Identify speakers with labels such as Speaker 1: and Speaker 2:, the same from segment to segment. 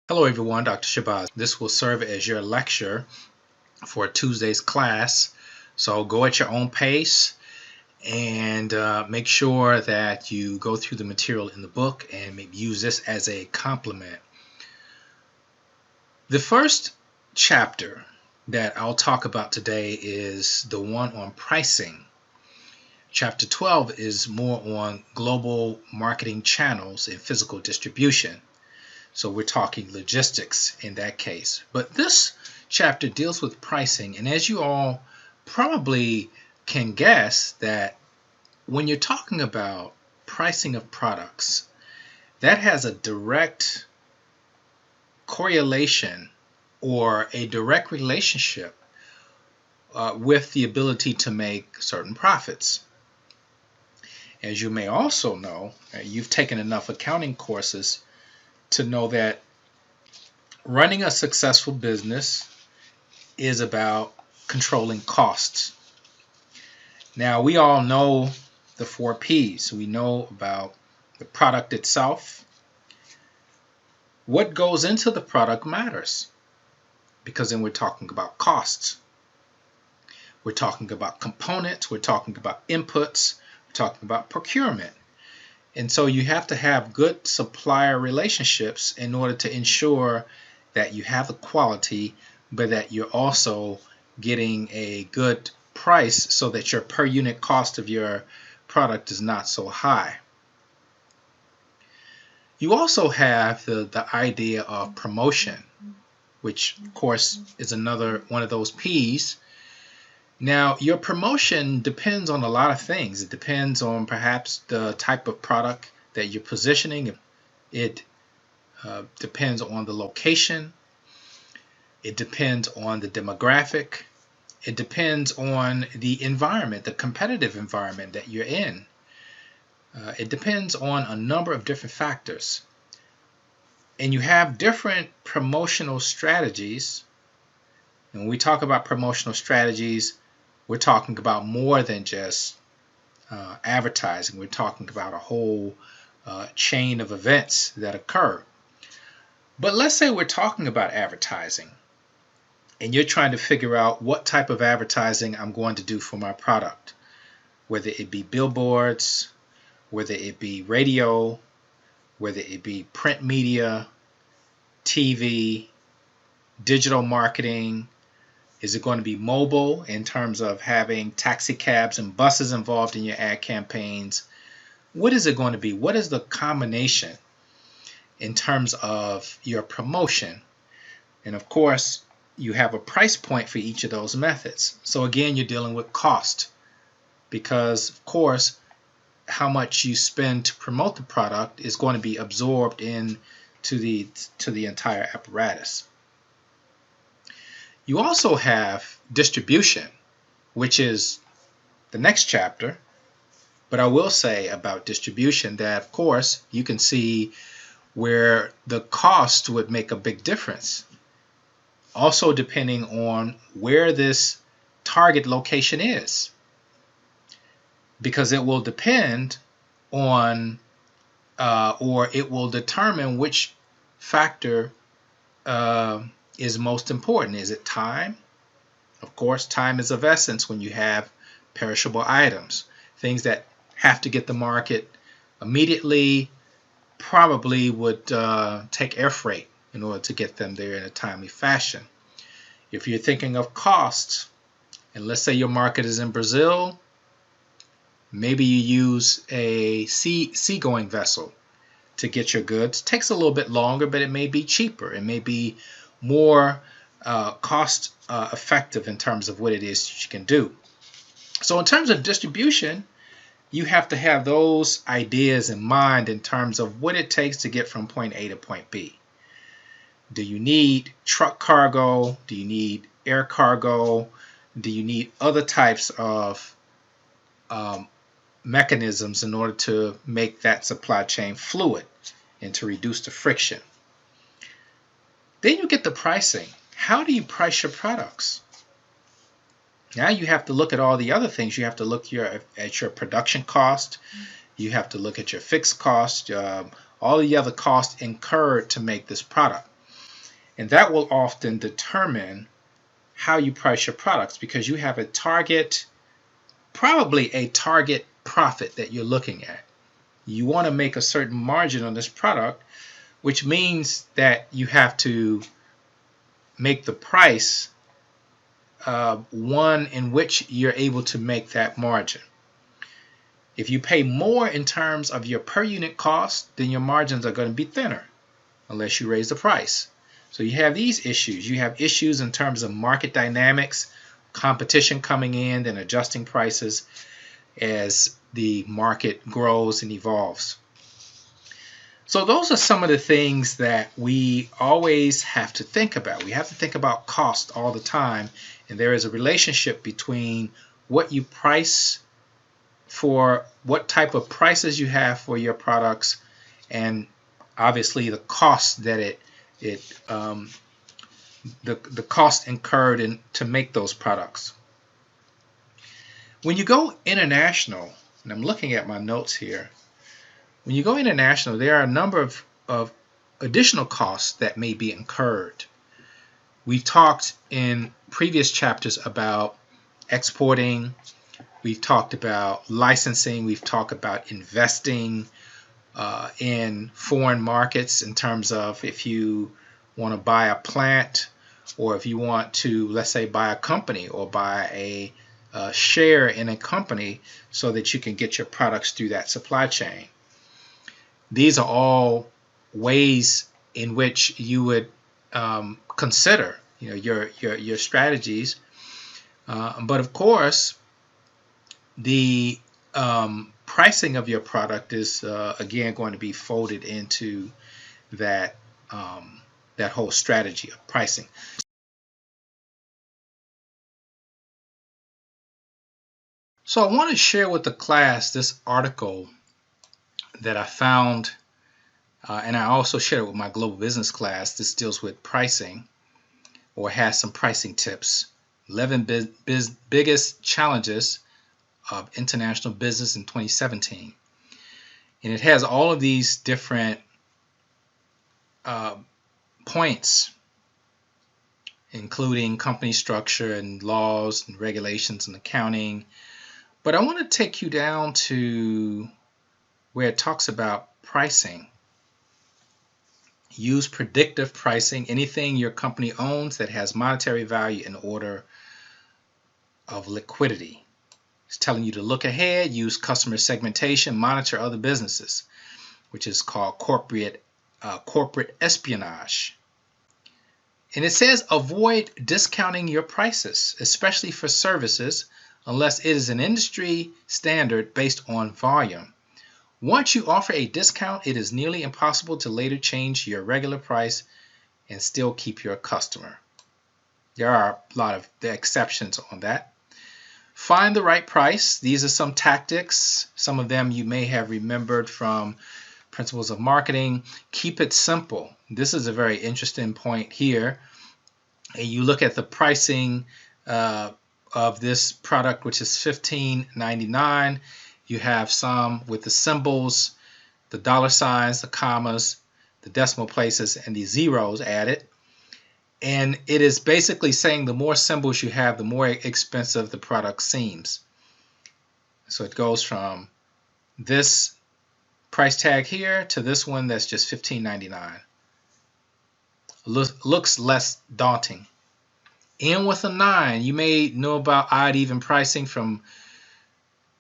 Speaker 1: Hello everyone, Dr. Shabazz. This will serve as your lecture for Tuesday's class. So go at your own pace and make sure that you go through the material in the book and maybe use this as a complement. The first chapter that I'll talk about today is the one on pricing. Chapter 12 is more on global marketing channels and physical distribution. So we're talking logistics in that case. But this chapter deals with pricing. And as you all probably can guess, that when you're talking about pricing of products, that has a direct correlation or a direct relationship with the ability to make certain profits. As you may also know, you've taken enough accounting courses to know that running a successful business is about controlling costs. Now, we all know the 4 P's. We know about the product itself. What goes into the product matters, because then we're talking about costs. We're talking about components. We're talking about inputs. We're talking about procurement. And so you have to have good supplier relationships in order to ensure that you have the quality, but that you're also getting a good price so that your per unit cost of your product is not so high. You also have the idea of promotion, which of course is another one of those P's. Now, your promotion depends on a lot of things. It depends on perhaps the type of product that you're positioning. It depends on the location. It depends on the demographic. It depends on the environment, the competitive environment that you're in. It depends on a number of different factors. And you have different promotional strategies. And when we talk about promotional strategies, we're talking about more than just advertising. We're talking about a whole chain of events that occur. But let's say we're talking about advertising, and you're trying to figure out what type of advertising I'm going to do for my product, whether it be billboards, whether it be radio, whether it be print media, TV, digital marketing. Is it going to be mobile in terms of having taxi cabs and buses involved in your ad campaigns? What is it going to be? What is the combination in terms of your promotion? And of course, you have a price point for each of those methods. So again, you're dealing with cost, because of course, how much you spend to promote the product is going to be absorbed into the entire apparatus. You also have distribution, which is the next chapter. But I will say about distribution that, of course, you can see where the cost would make a big difference. Also depending on where this target location is, because it will depend on or it will determine which factor is most important. Is it time? Of course, time is of essence when you have perishable items. Things that have to get the market immediately probably would take air freight in order to get them there in a timely fashion. If you're thinking of costs, and let's say your market is in Brazil, maybe you use a seagoing vessel to get your goods. It takes a little bit longer, but it may be cheaper. It may be more cost effective in terms of what it is you can do. So in terms of distribution, you have to have those ideas in mind in terms of what it takes to get from point A to point B. Do you need truck cargo? Do you need air cargo? Do you need other types of mechanisms in order to make that supply chain fluid and to reduce the friction? Then you get the pricing. How do you price your products? Now you have to look at all the other things. You have to look at your production cost. You have to look at your fixed cost, all the other costs incurred to make this product. And that will often determine how you price your products, because you have a target, probably a target profit that you're looking at. You want to make a certain margin on this product, which means that you have to make the price one in which you're able to make that margin. If you pay more in terms of your per unit cost, then your margins are going to be thinner unless you raise the price. So you have these issues. You have issues in terms of market dynamics, competition coming in and adjusting prices as the market grows and evolves. So those are some of the things that we always have to think about. We have to think about cost all the time, and there is a relationship between what you price for, what type of prices you have for your products, and obviously the cost that the cost incurred to make those products. When you go international, and I'm looking at my notes here, when you go international, there are a number of additional costs that may be incurred. We've talked in previous chapters about exporting. We've talked about licensing. We've talked about investing in foreign markets in terms of if you want to buy a plant, or if you want to, let's say, buy a company or buy a share in a company so that you can get your products through that supply chain. These are all ways in which you would consider, your strategies. But of course, the pricing of your product is again going to be folded into that that whole strategy of pricing. So I want to share with the class this article that I found, and I also shared it with my global business class. This deals with pricing, or has some pricing tips. 11 biggest challenges of international business in 2017. And it has all of these different points, including company structure and laws and regulations and accounting. But I want to take you down to where it talks about pricing. Use predictive pricing. Anything your company owns that has monetary value in order of liquidity. It's telling you to look ahead, use customer segmentation, monitor other businesses, which is called corporate espionage. And it says avoid discounting your prices, especially for services, unless it is an industry standard based on volume. Once you offer a discount, it is nearly impossible to later change your regular price and still keep your customer. There are a lot of exceptions on that. Find the right price. These are some tactics. Some of them you may have remembered from Principles of Marketing. Keep it simple. This is a very interesting point here. And you look at the pricing of this product, which is $15.99. You have some with the symbols, the dollar signs, the commas, the decimal places, and the zeros added. And it is basically saying the more symbols you have, the more expensive the product seems. So it goes from this price tag here to this one that's just $15.99. Looks less daunting. End with a 9. You may know about odd even pricing from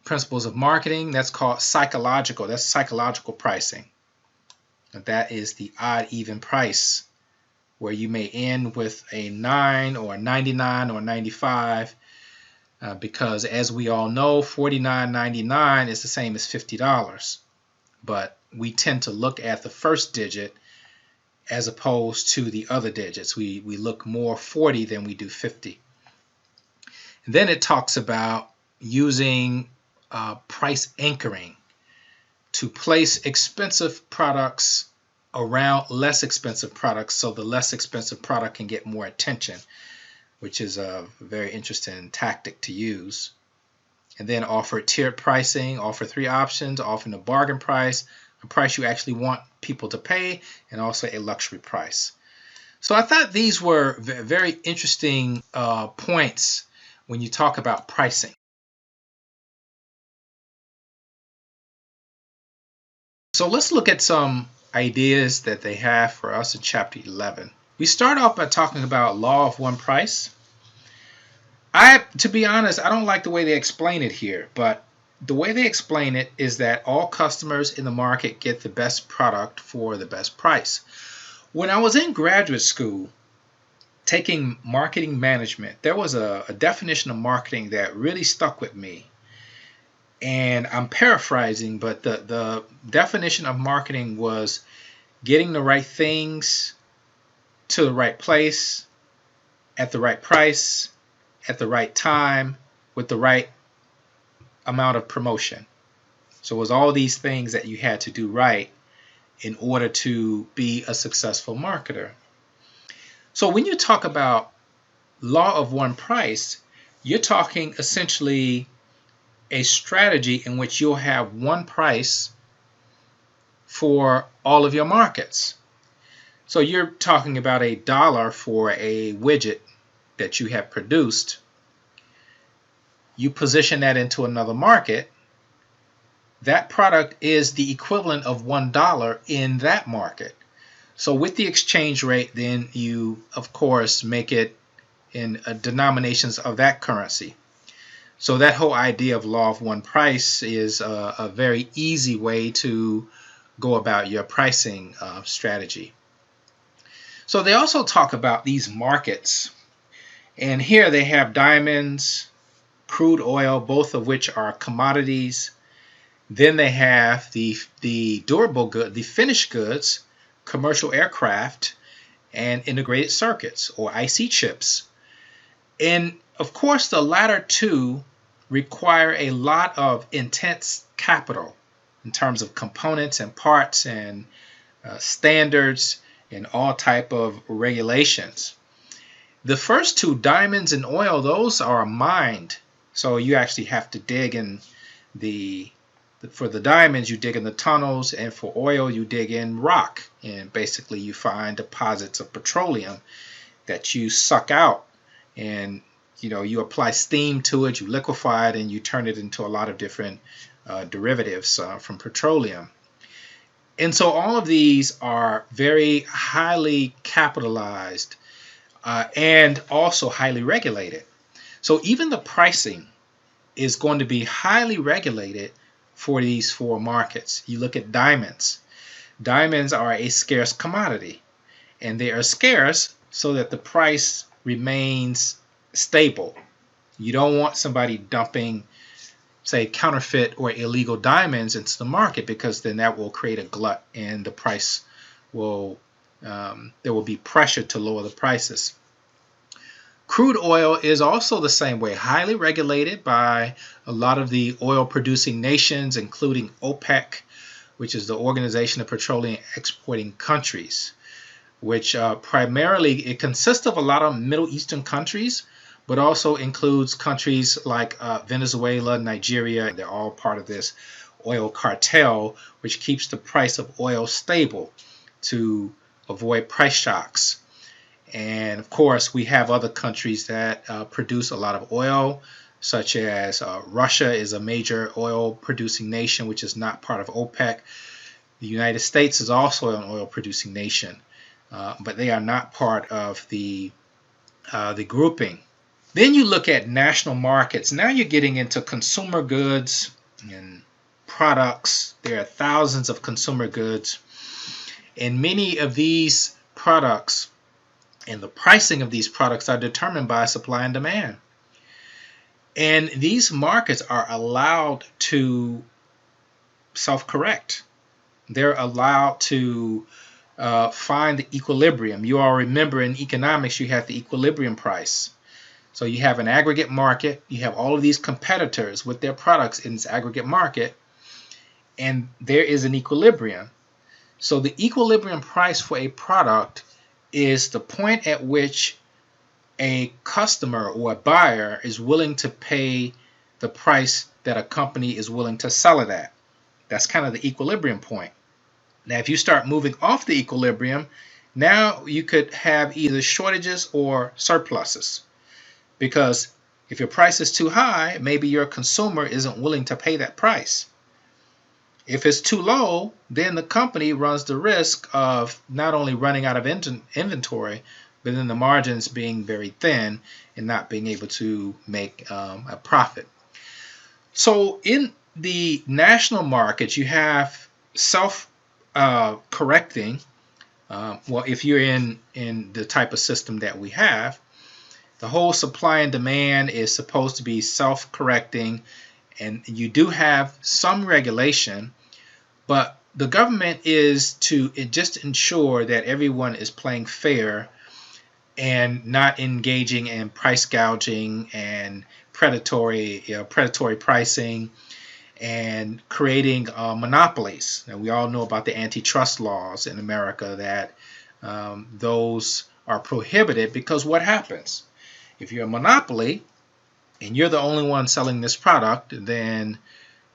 Speaker 1: Principles of Marketing. That's called psychological. That's psychological pricing. That is the odd even price, where you may end with a 9 or a 99 or 95, because as we all know, $49.99 is the same as $50. But we tend to look at the first digit as opposed to the other digits. We look more 40 than we do 50. And then it talks about using price anchoring to place expensive products around less expensive products, so the less expensive product can get more attention, which is a very interesting tactic to use. And then offer tiered pricing, offer 3 options, offering a bargain price, a price you actually want people to pay, and also a luxury price. So I thought these were very interesting points when you talk about pricing. So let's look at some ideas that they have for us in Chapter 11. We start off by talking about law of one price. To be honest, I don't like the way they explain it here, but the way they explain it is that all customers in the market get the best product for the best price. When I was in graduate school taking marketing management, there was a definition of marketing that really stuck with me. And I'm paraphrasing, but the definition of marketing was getting the right things to the right place, at the right price, at the right time, with the right amount of promotion. So it was all these things that you had to do right in order to be a successful marketer. So when you talk about law of one price, you're talking essentially a strategy in which you'll have one price for all of your markets. So you're talking about $1 for a widget that you have produced. You position that into another market. That product is the equivalent of $1 in that market. So with the exchange rate, then you, of course, make it in denominations of that currency. So that whole idea of law of one price is a very easy way to go about your pricing strategy. So they also talk about these markets. And here they have diamonds, crude oil, both of which are commodities. Then they have the durable good, the finished goods, commercial aircraft, and integrated circuits or IC chips. And of course, the latter two require a lot of intense capital in terms of components and parts and standards and all type of regulations. The first two, diamonds and oil, those are mined. So you actually have to dig in for the diamonds, you dig in the tunnels, and for oil, you dig in rock. And basically, you find deposits of petroleum that you suck out. And you apply steam to it, you liquefy it, and you turn it into a lot of different derivatives from petroleum. And so all of these are very highly capitalized and also highly regulated. So even the pricing is going to be highly regulated for these four markets. You look at diamonds. Diamonds are a scarce commodity, and they are scarce so that the price remains stable. You don't want somebody dumping, say, counterfeit or illegal diamonds into the market, because then that will create a glut and the price will, there will be pressure to lower the prices. Crude oil is also the same way, highly regulated by a lot of the oil producing nations, including OPEC, which is the Organization of Petroleum Exporting Countries, which primarily, it consists of a lot of Middle Eastern countries, but also includes countries like Venezuela, Nigeria. They're all part of this oil cartel, which keeps the price of oil stable to avoid price shocks. And of course, we have other countries that produce a lot of oil, such as Russia is a major oil producing nation, which is not part of OPEC. The United States is also an oil producing nation, but they are not part of the grouping. Then you look at national markets. Now you're getting into consumer goods and products. There are thousands of consumer goods, and many of these products and the pricing of these products are determined by supply and demand. And these markets are allowed to self-correct. They're allowed to find the equilibrium. You all remember in economics you have the equilibrium price. So you have an aggregate market, you have all of these competitors with their products in this aggregate market, and there is an equilibrium. So the equilibrium price for a product is the point at which a customer or a buyer is willing to pay the price that a company is willing to sell it at. That's kind of the equilibrium point. Now, if you start moving off the equilibrium, Now you could have either shortages or surpluses, because if your price is too high, maybe your consumer isn't willing to pay that price. If it's too low, then the company runs the risk of not only running out of inventory, but then the margins being very thin and not being able to make a profit. So in the national markets, you have self-correcting. Well, if you're in the type of system that we have, the whole supply and demand is supposed to be self-correcting, and you do have some regulation, but the government is to just ensure that everyone is playing fair and not engaging in price gouging and predatory pricing and creating monopolies. Now, we all know about the antitrust laws in America, that those are prohibited, because what happens? If you're a monopoly and you're the only one selling this product, then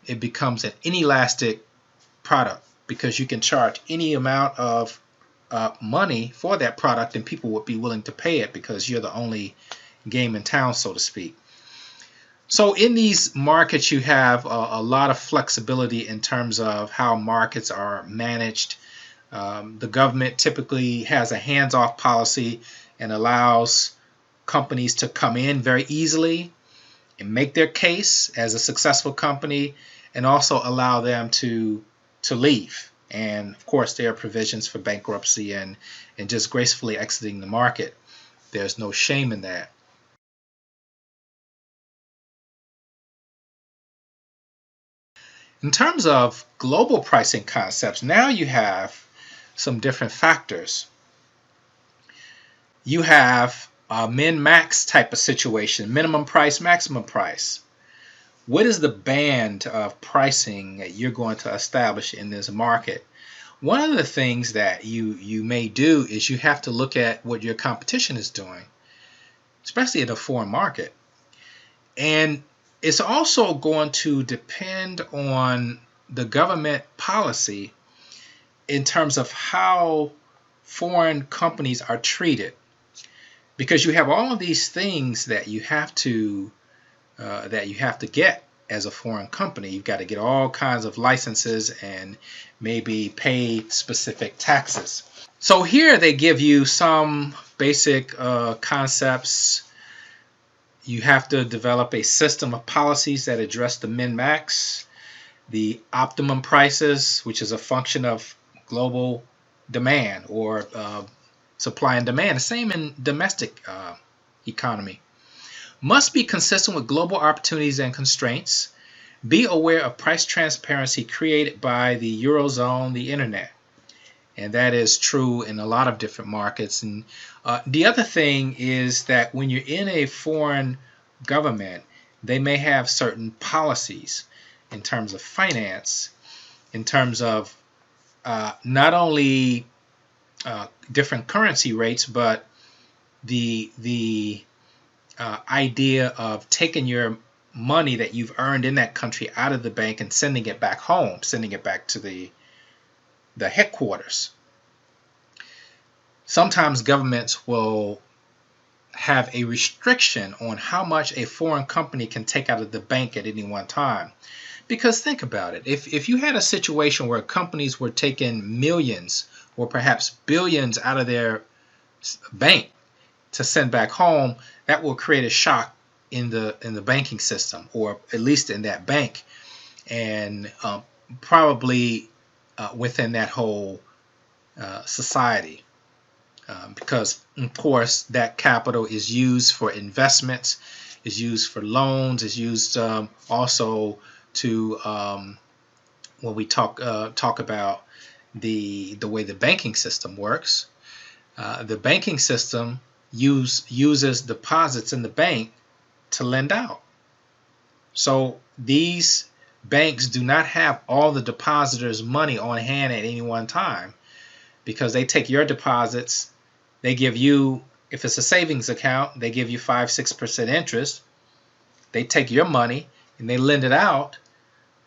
Speaker 1: it becomes an inelastic product, because you can charge any amount of money for that product and people would be willing to pay it because you're the only game in town, so to speak. So in these markets, you have a lot of flexibility in terms of how markets are managed. The government typically has a hands-off policy and allows companies to come in very easily and make their case as a successful company, and also allow them to leave. And of course, there are provisions for bankruptcy and just gracefully exiting the market. There's no shame in that. In terms of global pricing concepts, now you have some different factors. You have a min-max type of situation, minimum price, maximum price. What is the band of pricing that you're going to establish in this market? One of the things that you may do is you have to look at what your competition is doing, especially in a foreign market. And it's also going to depend on the government policy in terms of how foreign companies are treated, because you have all of these things that you have to get as a foreign company. You've got to get all kinds of licenses and maybe pay specific taxes. So here they give you some basic concepts. You have to develop a system of policies that address the min-max, the optimum prices, which is a function of global demand or supply and demand. The same in domestic economy. Must be consistent with global opportunities and constraints. Be aware of price transparency created by the Eurozone, the internet. And that is true in a lot of different markets. And the other thing is that when you're in a foreign government, they may have certain policies in terms of finance, in terms of not only different currency rates, but the idea of taking your money that you've earned in that country out of the bank and sending it back home, sending it back to the headquarters. Sometimes governments will have a restriction on how much a foreign company can take out of the bank at any one time. Because think about it, if you had a situation where companies were taking millions or perhaps billions out of their bank to send back home, that will create a shock in the banking system, or at least in that bank, and probably within that whole society, because of course that capital is used for investments, is used for loans, is used also to when we talk about the way the banking system works. The banking system uses deposits in the bank to lend out. So these banks do not have all the depositors' money on hand at any one time, because they take your deposits, they give you, if it's a savings account, they give you 5-6% interest. They take your money and they lend it out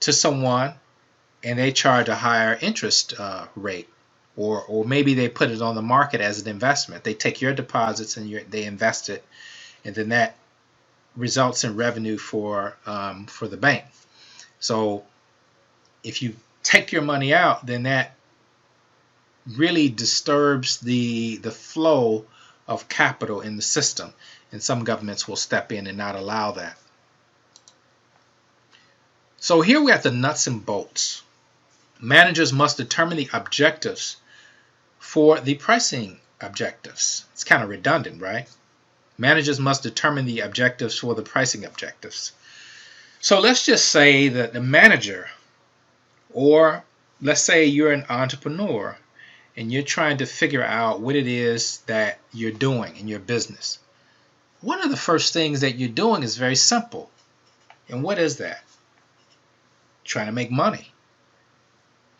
Speaker 1: to someone, and they charge a higher interest rate. or maybe they put it on the market as an investment. They take your deposits and they invest it, and then that results in revenue for the bank. So if you take your money out, then that really disturbs the flow of capital in the system, and some governments will step in and not allow that. So here we have the nuts and bolts. Managers must determine the objectives for the pricing objectives. It's kind of redundant, right? Managers must determine the objectives for the pricing objectives. So let's just say that the manager, or let's say you're an entrepreneur and you're trying to figure out what it is that you're doing in your business. One of the first things that you're doing is very simple. And what is that? Trying to make money.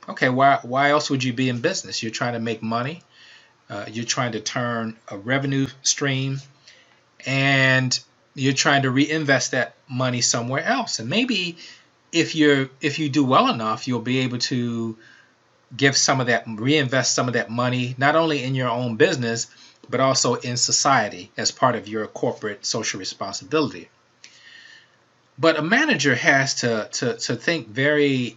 Speaker 1: Okay, why else would you be in business? You're trying to make money. You're trying to turn a revenue stream, and you're trying to reinvest that money somewhere else. And maybe if you do well enough, you'll be able to reinvest some of that money, not only in your own business, but also in society as part of your corporate social responsibility. But a manager has to think very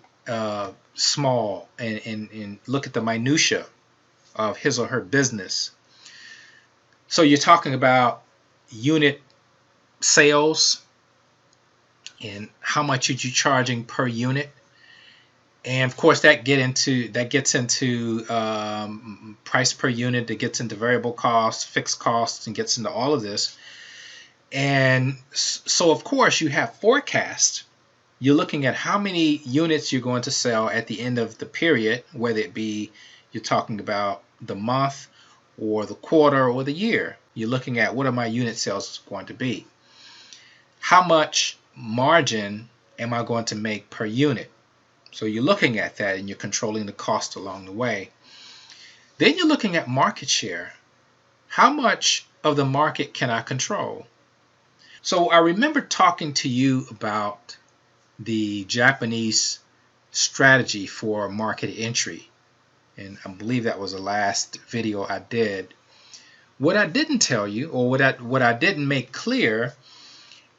Speaker 1: small and look at the minutia of his or her business. So you're talking about unit sales and how much are you charging per unit, and of course that gets into price per unit, that gets into variable costs, fixed costs, and gets into all of this. And so of course you have forecast. You're looking at how many units you're going to sell at the end of the period, whether it be you're talking about the month or the quarter or the year. You're looking at what are my unit sales going to be? How much margin am I going to make per unit? So you're looking at that and you're controlling the cost along the way. Then you're looking at market share. How much of the market can I control? So I remember talking to you about the Japanese strategy for market entry, and I believe that was the last video I did. What I didn't tell you, or what I didn't make clear,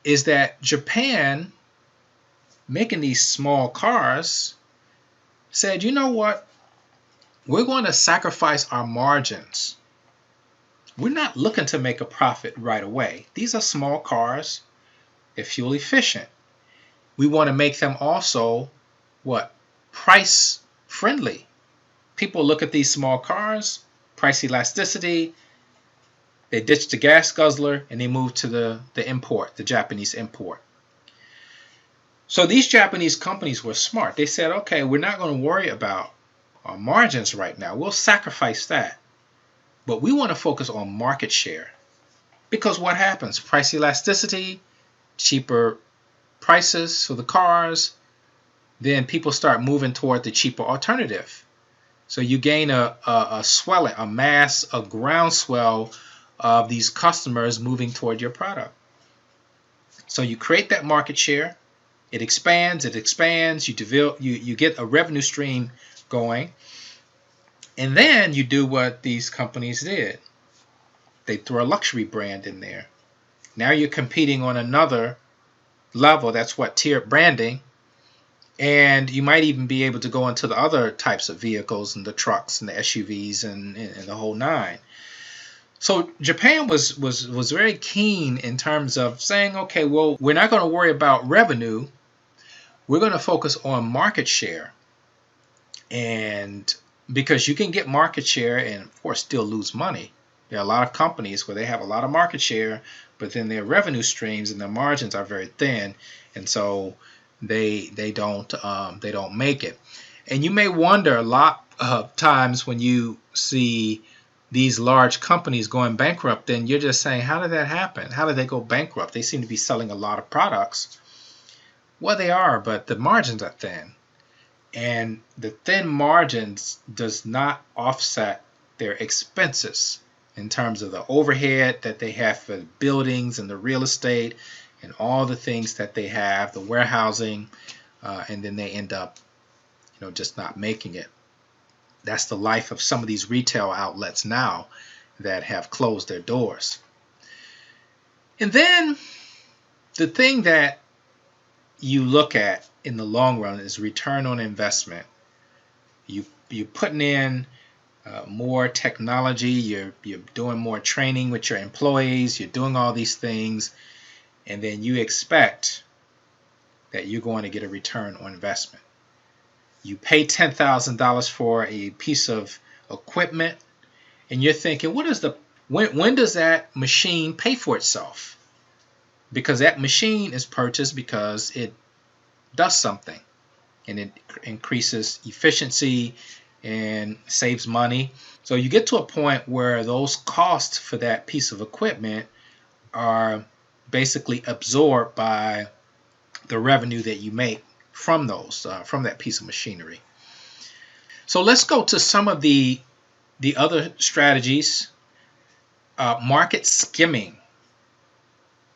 Speaker 1: is that Japan, making these small cars, said, you know what, we're going to sacrifice our margins. We're not looking to make a profit right away. These are small cars. They're fuel efficient. We want to make them also, price friendly. People look at these small cars, price elasticity, they ditch the gas guzzler, and they move to the Japanese import. So these Japanese companies were smart. They said, okay, we're not going to worry about our margins right now. We'll sacrifice that. But we want to focus on market share. Because what happens? Price elasticity, cheaper prices for the cars, then people start moving toward the cheaper alternative. So you gain a groundswell of these customers moving toward your product. So you create that market share, it expands, you get a revenue stream going, and then you do what these companies did. They throw a luxury brand in there. Now you're competing on another level. That's what tiered branding. And you might even be able to go into the other types of vehicles and the trucks and the SUVs and the whole nine. So Japan was very keen in terms of saying, okay, well, we're not going to worry about revenue. We're going to focus on market share. And because you can get market share and, of course, still lose money. There are a lot of companies where they have a lot of market share, but then their revenue streams and their margins are very thin, and so they don't make it. And you may wonder a lot of times when you see these large companies going bankrupt, then you're just saying, how did that happen? How did they go bankrupt? They seem to be selling a lot of products. Well, they are, but the margins are thin. And the thin margins does not offset their expenses in terms of the overhead that they have for the buildings and the real estate and all the things that they have, the warehousing, and then they end up, just not making it. That's the life of some of these retail outlets now that have closed their doors. And then the thing that you look at in the long run is return on investment. You're putting in more technology, you're doing more training with your employees, you're doing all these things, and then you expect that you're going to get a return on investment. You pay $10,000 for a piece of equipment, and you're thinking, when does that machine pay for itself? Because that machine is purchased because it does something, and it increases efficiency and saves money. So you get to a point where those costs for that piece of equipment are basically absorbed by the revenue that you make from that piece of machinery. So let's go to some of the other strategies. Market skimming.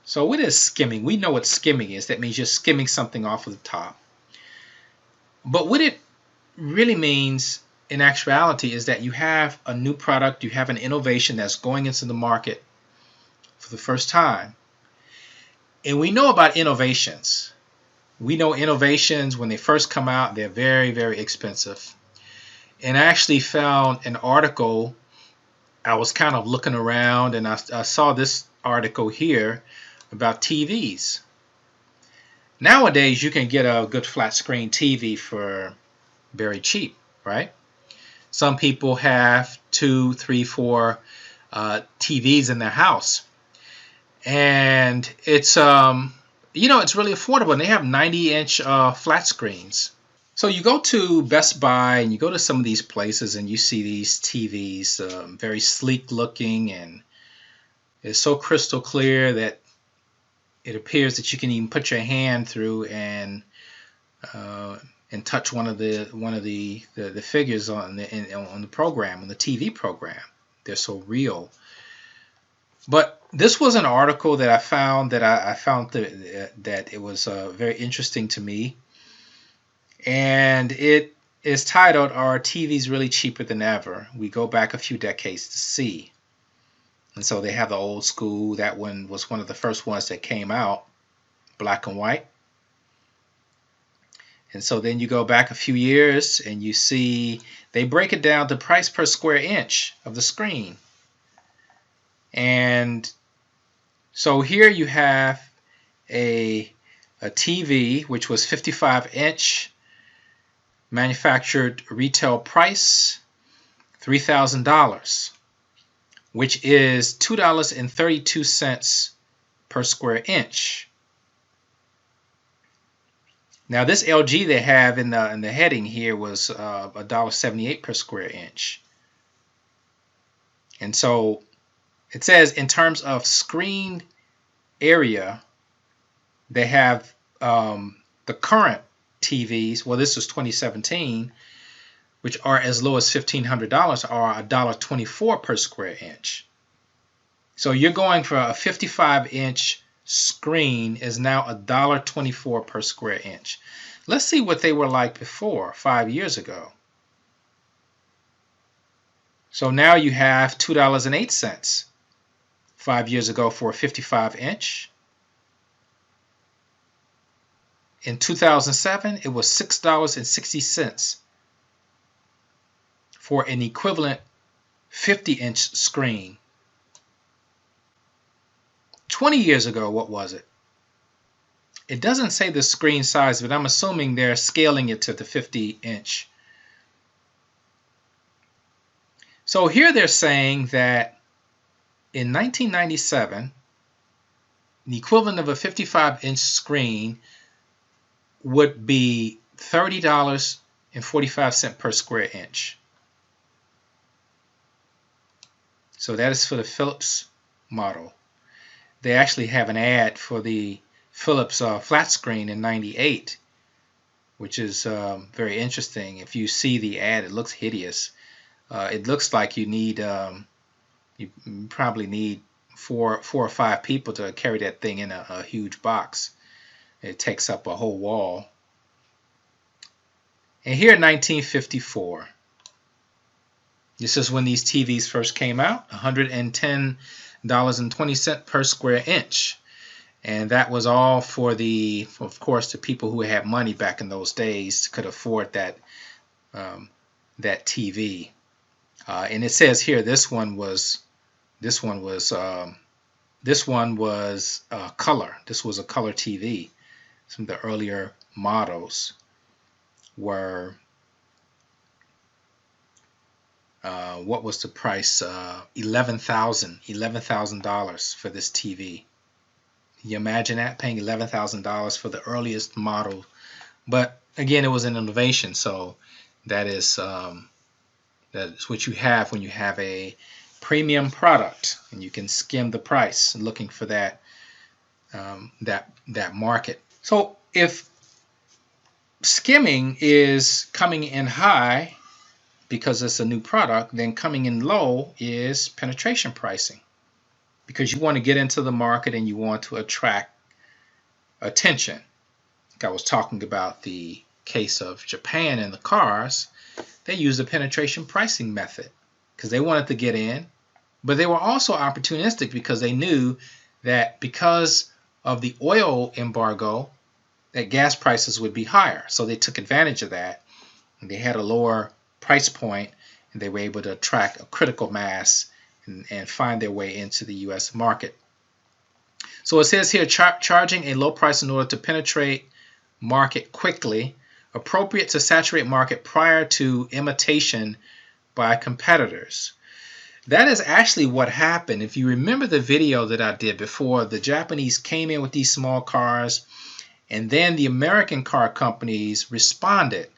Speaker 1: So what is skimming? We know what skimming is. That means you're skimming something off of the top. But what it really means in actuality is that you have a new product, you have an innovation that's going into the market for the first time. And we know about innovations. We know innovations, when they first come out, they're very, very expensive. And I actually found an article. I was kind of looking around, and I saw this article here about TVs. Nowadays, you can get a good flat screen TV for very cheap, right? Some people have 2, 3, 4 TVs in their house, and it's it's really affordable. And they have 90-inch flat screens. So you go to Best Buy and you go to some of these places and you see these TVs, very sleek looking, and it's so crystal clear that it appears that you can even put your hand through and touch one of the figures on the program, on the TV program. They're so real. But this was an article that I found that it was very interesting to me, and it is titled, "Are TVs Really Cheaper Than Ever? We go back a few decades to see." And so they have the old school. That one was one of the first ones that came out, black and white. And so then you go back a few years and you see they break it down to price per square inch of the screen. And so here you have a TV which was 55-inch, manufactured retail price $3,000, which is $2.32 per square inch. Now this LG they have in the heading here was $1.78 per square inch. And so it says in terms of screen area, they have the current TVs, well this was 2017, which are as low as $1,500, are $1.24 per square inch. So you're going for a 55-inch screen is now $1.24 per square inch. Let's see what they were like before, 5 years ago. So now you have $2.08 5 years ago for a 55-inch. In 2007, it was $6.60 for an equivalent 50-inch screen. 20 years ago, what was it? It doesn't say the screen size, but I'm assuming they're scaling it to the 50-inch. So here they're saying that in 1997, the equivalent of a 55-inch screen would be $30.45 per square inch. So that is for the Philips model. They actually have an ad for the Philips flat screen in '98, which is very interesting. If you see the ad, it looks hideous. It looks like you probably need four or five people to carry that thing in a huge box. It takes up a whole wall. And here in 1954, This is when these TVs first came out, $110.20 per square inch. And that was all for of course, the people who had money back in those days could afford that TV. And it says here this one was color. This was a color TV. Some of the earlier models were what was the price? $11,000 for this TV. Can you imagine that, paying $11,000 for the earliest model? But again, it was an innovation, so that is what you have when you have a premium product, and you can skim the price looking for that market. So if skimming is coming in high because it's a new product, then coming in low is penetration pricing, because you want to get into the market and you want to attract attention. Like I was talking about the case of Japan and the cars, they used the penetration pricing method because they wanted to get in, but they were also opportunistic because they knew that because of the oil embargo, that gas prices would be higher. So they took advantage of that, and they had a lower price point, and they were able to attract a critical mass and find their way into the U.S. market. So it says here, charging a low price in order to penetrate market quickly, appropriate to saturate market prior to imitation by competitors. That is actually what happened. If you remember the video that I did before, the Japanese came in with these small cars, and then the American car companies responded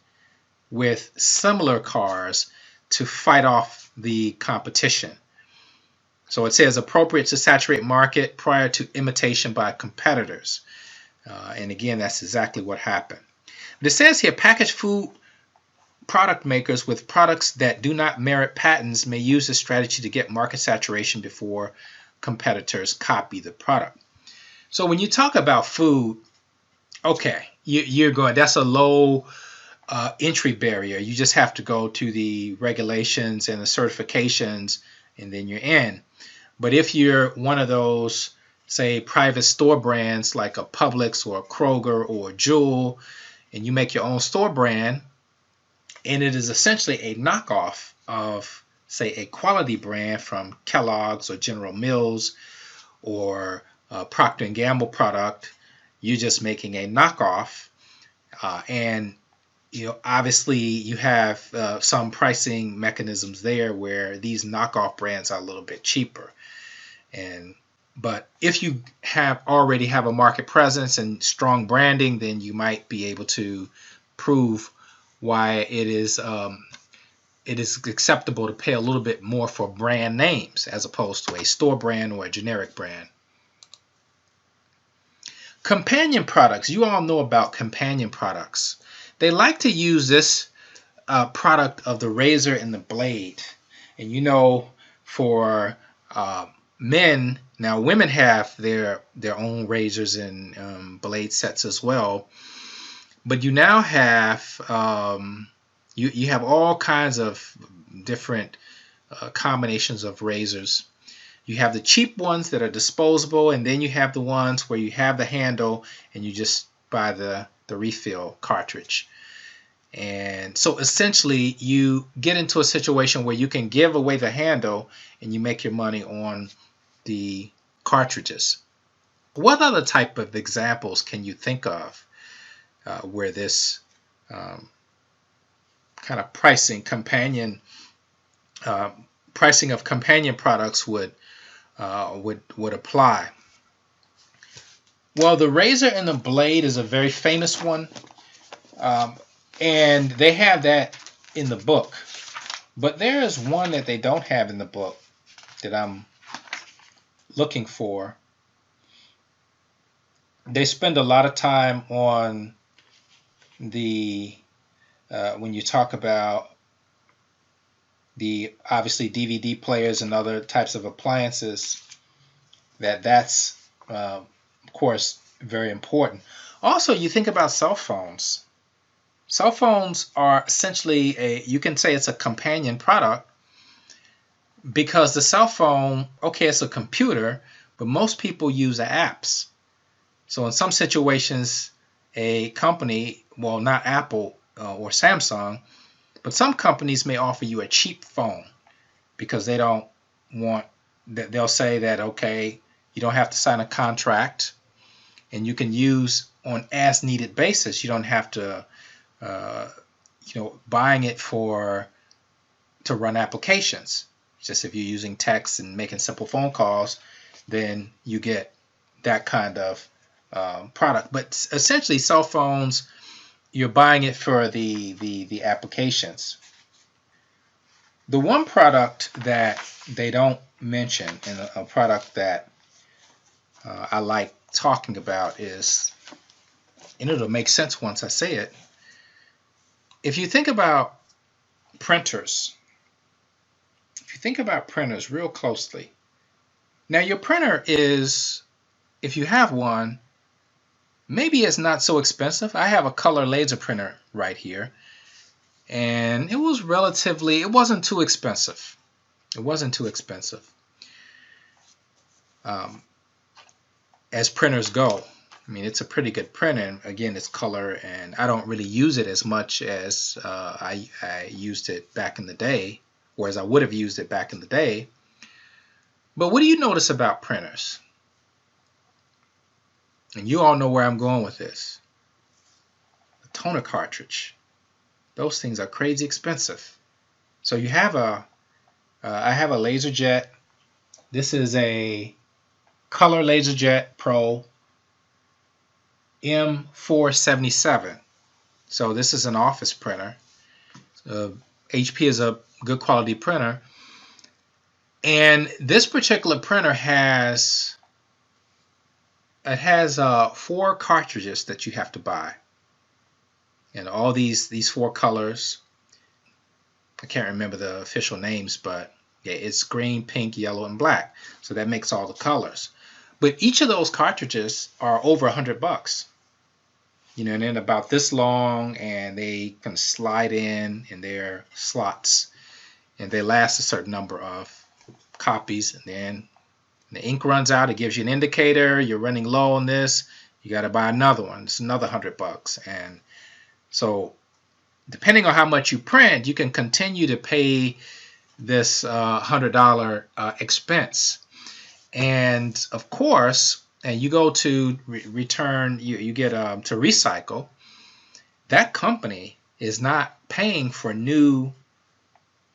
Speaker 1: with similar cars to fight off the competition. So it says appropriate to saturate market prior to imitation by competitors. And again, that's exactly what happened. But it says here, packaged food product makers with products that do not merit patents may use this strategy to get market saturation before competitors copy the product. So when you talk about food, okay, that's a low entry barrier. You just have to go to the regulations and the certifications, and then you're in. But if you're one of those, say, private store brands like a Publix or a Kroger or a Jewel, and you make your own store brand, and it is essentially a knockoff of, say, a quality brand from Kellogg's or General Mills or Procter & Gamble product, you're just making a knockoff. And obviously you have some pricing mechanisms there where these knockoff brands are a little bit cheaper. But if you already have a market presence and strong branding, then you might be able to prove why it is acceptable to pay a little bit more for brand names as opposed to a store brand or a generic brand. Companion products. You all know about companion products. They like to use this product of the razor and the blade. And for men, now women have their own razors and blade sets as well. But you now have you have all kinds of different combinations of razors. You have the cheap ones that are disposable, and then you have the ones where you have the handle and you just buy the refill cartridge. And so essentially you get into a situation where you can give away the handle and you make your money on the cartridges. What other type of examples can you think of where this kind of pricing of companion products would apply? Well, the razor and the blade is a very famous one, and they have that in the book. But there is one that they don't have in the book that I'm looking for. They spend a lot of time on the when you talk about the obviously DVD players and other types of appliances, that's of course very important. Also, you think about cell phones. Cell phones are essentially you can say it's a companion product because the cell phone, okay, it's a computer, but most people use the apps. So in some situations, a company, well, not Apple or Samsung, but some companies may offer you a cheap phone because they don't want that. They'll say that, okay, you don't have to sign a contract and you can use on as needed basis. You don't have to, buying it to run applications. Just if you're using text and making simple phone calls, then you get that kind of product. But essentially, cell phones, you're buying it for the applications. The one product that they don't mention, and a product that I like talking about is, and it'll make sense once I say it. If you think about printers, real closely, now your printer is, if you have one, maybe it's not so expensive. I have a color laser printer right here, and it wasn't too expensive. As printers go. I mean, it's a pretty good printer. Again, it's color, and I don't really use it as much as I used it back in the day, or as I would have used it back in the day. But what do you notice about printers? And you all know where I'm going with this. The toner cartridge. Those things are crazy expensive. So you have I have a LaserJet. This is a Color LaserJet Pro M477. So this is an office printer. HP is a good quality printer. And this particular printer has 4 cartridges that you have to buy. And all these 4 colors. I can't remember the official names, but yeah, it's green, pink, yellow, and black. So that makes all the colors. But each of those cartridges are over $100. And then about this long, and they can slide in their slots, and they last a certain number of copies. And then when the ink runs out, it gives you an indicator. You're running low on this. You got to buy another one. It's another $100. And so, depending on how much you print, you can continue to pay this $100 expense. And of course, and you go to return, you get to recycle. That company is not paying for new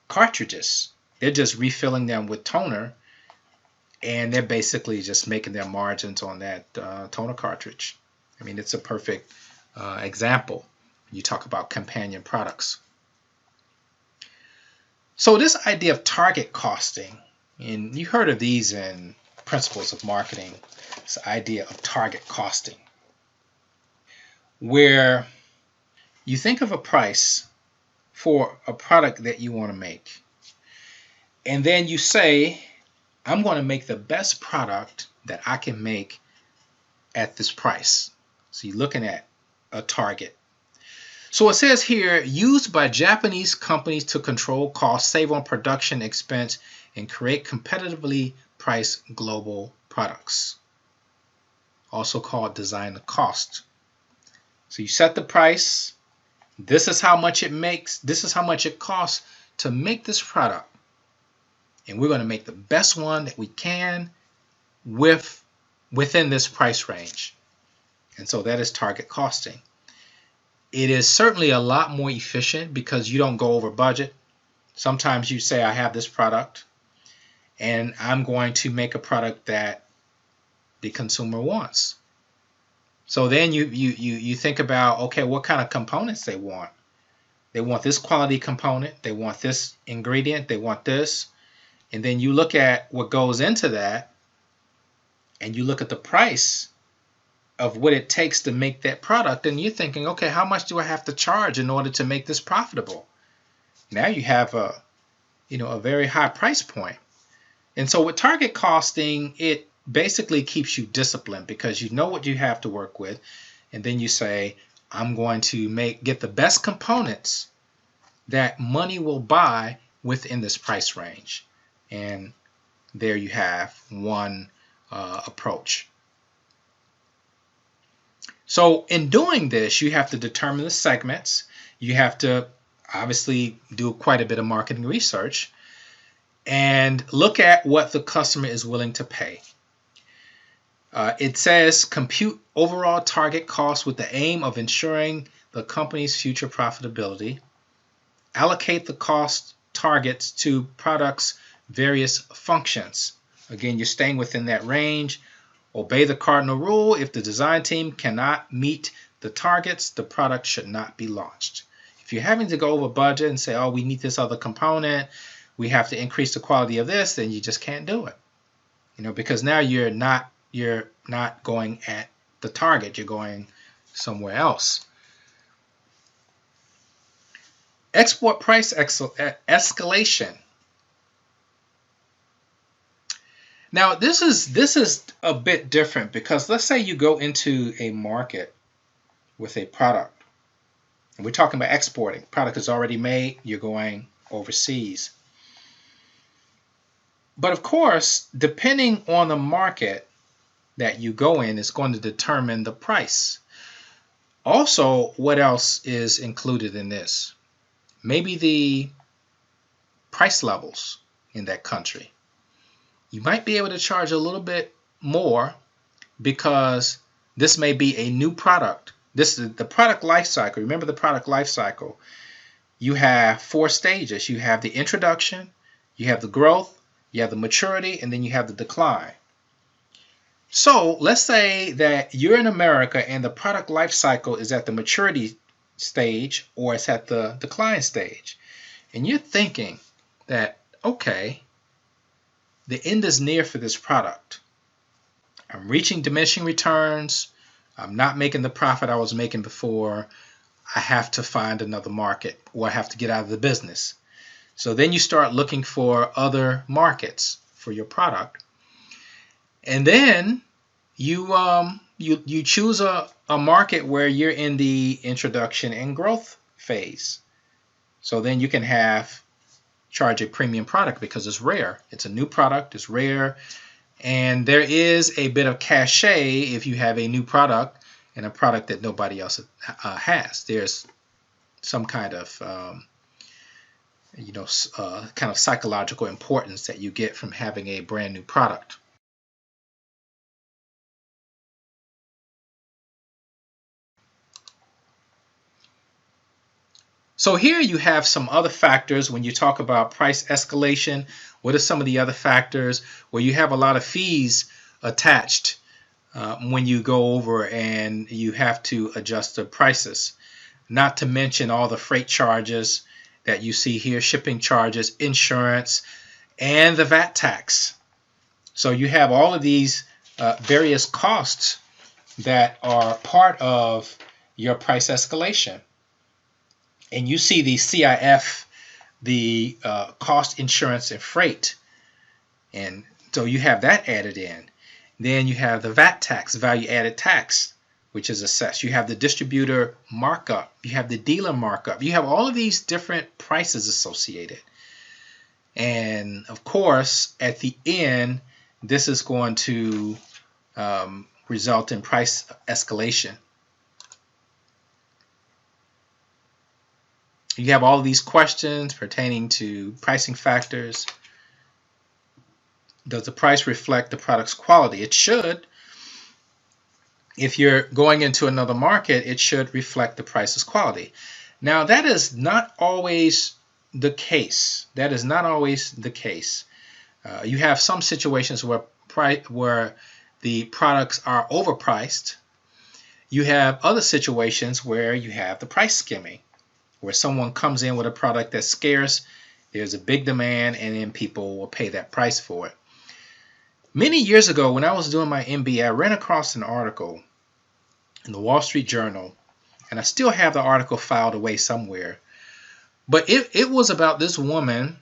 Speaker 1: cartridges. They're just refilling them with toner, and they're basically just making their margins on that toner cartridge. I mean, it's a perfect example. You talk about companion products. So this idea of target costing, and you heard of these in Principles of Marketing, this idea of target costing, where you think of a price for a product that you want to make, and then you say, I'm going to make the best product that I can make at this price. So you're looking at a target. So it says here, used by Japanese companies to control costs, save on production expense, and create competitively priced global products. Also called design to cost. So you set the price. This is how much it makes. This is how much it costs to make this product. And we're going to make the best one that we can within this price range. And so that is target costing. It is certainly a lot more efficient because you don't go over budget. Sometimes you say, I have this product, and I'm going to make a product that the consumer wants. So then you think about, okay, what kind of components they want. They want this quality component. They want this ingredient. They want this. And then you look at what goes into that, and you look at the price of what it takes to make that product, and you're thinking, okay, how much do I have to charge in order to make this profitable? Now you have a very high price point. And so with target costing, it basically keeps you disciplined because you know what you have to work with, and then you say, I'm going to get the best components that money will buy within this price range. And there you have one approach. So in doing this, you have to determine the segments. You have to obviously do quite a bit of marketing research and look at what the customer is willing to pay. It says compute overall target cost with the aim of ensuring the company's future profitability. Allocate the cost targets to products' various functions. Again, you're staying within that range. Obey the cardinal rule. If the design team cannot meet the targets, the product should not be launched. If you're having to go over budget and say, oh, we need this other component, we have to increase the quality of this, then you just can't do it. Because now you're not going at the target, you're going somewhere else. Export price escalation. Now this is a bit different, because let's say you go into a market with a product, and we're talking about exporting. Product is already made, you're going overseas. But of course, depending on the market that you go in, is going to determine the price. Also, what else is included in this? Maybe the price levels in that country. You might be able to charge a little bit more because this may be a new product. This is the product life cycle. Remember the product life cycle. You have 4 stages. You have the introduction, you have the growth, you have the maturity, and then you have the decline. So let's say that you're in America and the product life cycle is at the maturity stage, or it's at the decline stage. And you're thinking that, okay, the end is near for this product. I'm reaching diminishing returns. I'm not making the profit I was making before. I have to find another market, or I have to get out of the business. So then you start looking for other markets for your product. And then you choose a market where you're in the introduction and growth phase. So then you can charge a premium product because it's rare. It's a new product, it's rare, and there is a bit of cachet if you have a new product and a product that nobody else has. There's some kind of kind of psychological importance that you get from having a brand new product. So here you have some other factors when you talk about price escalation. What are some of the other factors? Well, you have a lot of fees attached when you go over and you have to adjust the prices. Not to mention all the freight charges that you see here, shipping charges, insurance, and the VAT tax. So you have all of these various costs that are part of your price escalation. And you see the CIF, the cost, insurance, and freight. And so you have that added in. Then you have the VAT tax, value added tax, which is assessed. You have the distributor markup. You have the dealer markup. You have all of these different prices associated. And of course, at the end, this is going to result in price escalation. You have all of these questions pertaining to pricing factors. Does the price reflect the product's quality? It should. If you're going into another market, it should reflect the price's quality. Now, that is not always the case. That is not always the case. You have some situations where the products are overpriced. You have other situations where you have the price skimming, where someone comes in with a product that's scarce, there's a big demand, and then people will pay that price for it. Many years ago, when I was doing my MBA, I ran across an article in the Wall Street Journal, and I still have the article filed away somewhere. But it was about this woman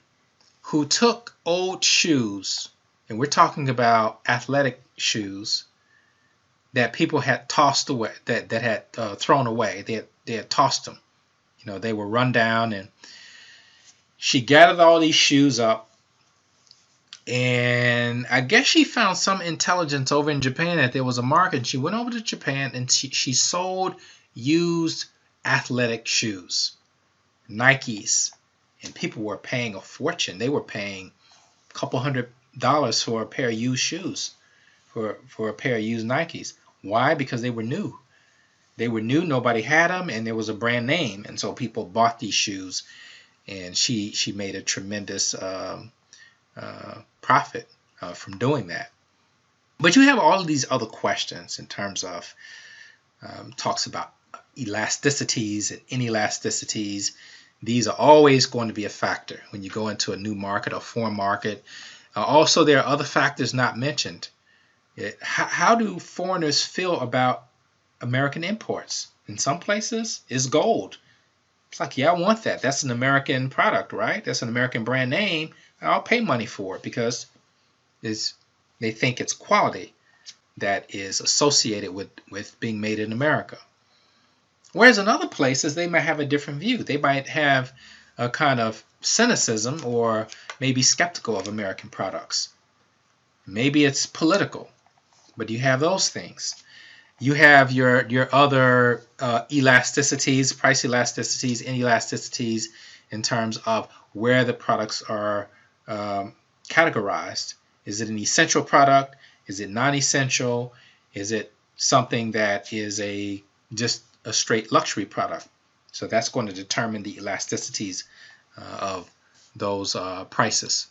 Speaker 1: who took old shoes, and we're talking about athletic shoes, that people had tossed away, that had thrown away. They had tossed them. They were run down, and she gathered all these shoes up, And I guess she found some intelligence over in Japan that there was a market. She went over to Japan and she sold used athletic shoes, Nikes, and people were paying a fortune. They were paying a couple $100 for a pair of used shoes, for a pair of used Nikes. Why? Because they were new. They were new, nobody had them, and there was a brand name, and so people bought these shoes, and she made a tremendous profit from doing that. But you have all of these other questions in terms of talks about elasticities and inelasticities. These are always going to be a factor when you go into a new market or foreign market. Also, there are other factors not mentioned. How do foreigners feel about American imports? In some places, it's gold. It's like, yeah, I want that. That's an American product, right? That's an American brand name. I'll pay money for it because they think it's quality that is associated with being made in America. Whereas in other places, they might have a different view. They might have a kind of cynicism or maybe skeptical of American products. Maybe it's political, but you have those things. You have your other elasticities, price elasticities, inelasticities in terms of where the products are categorized. Is it an essential product? Is it non-essential? Is it something that is just a straight luxury product? So that's going to determine the elasticities of those prices.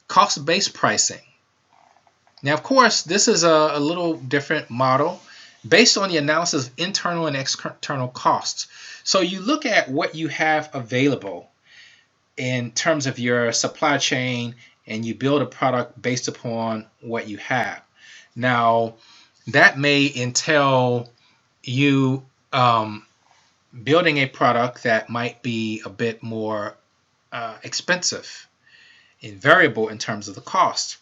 Speaker 1: Cost-based pricing. Now, of course, this is a little different model based on the analysis of internal and external costs. So you look at what you have available in terms of your supply chain, and you build a product based upon what you have. Now, that may entail you building a product that might be a bit more expensive and variable in terms of the cost.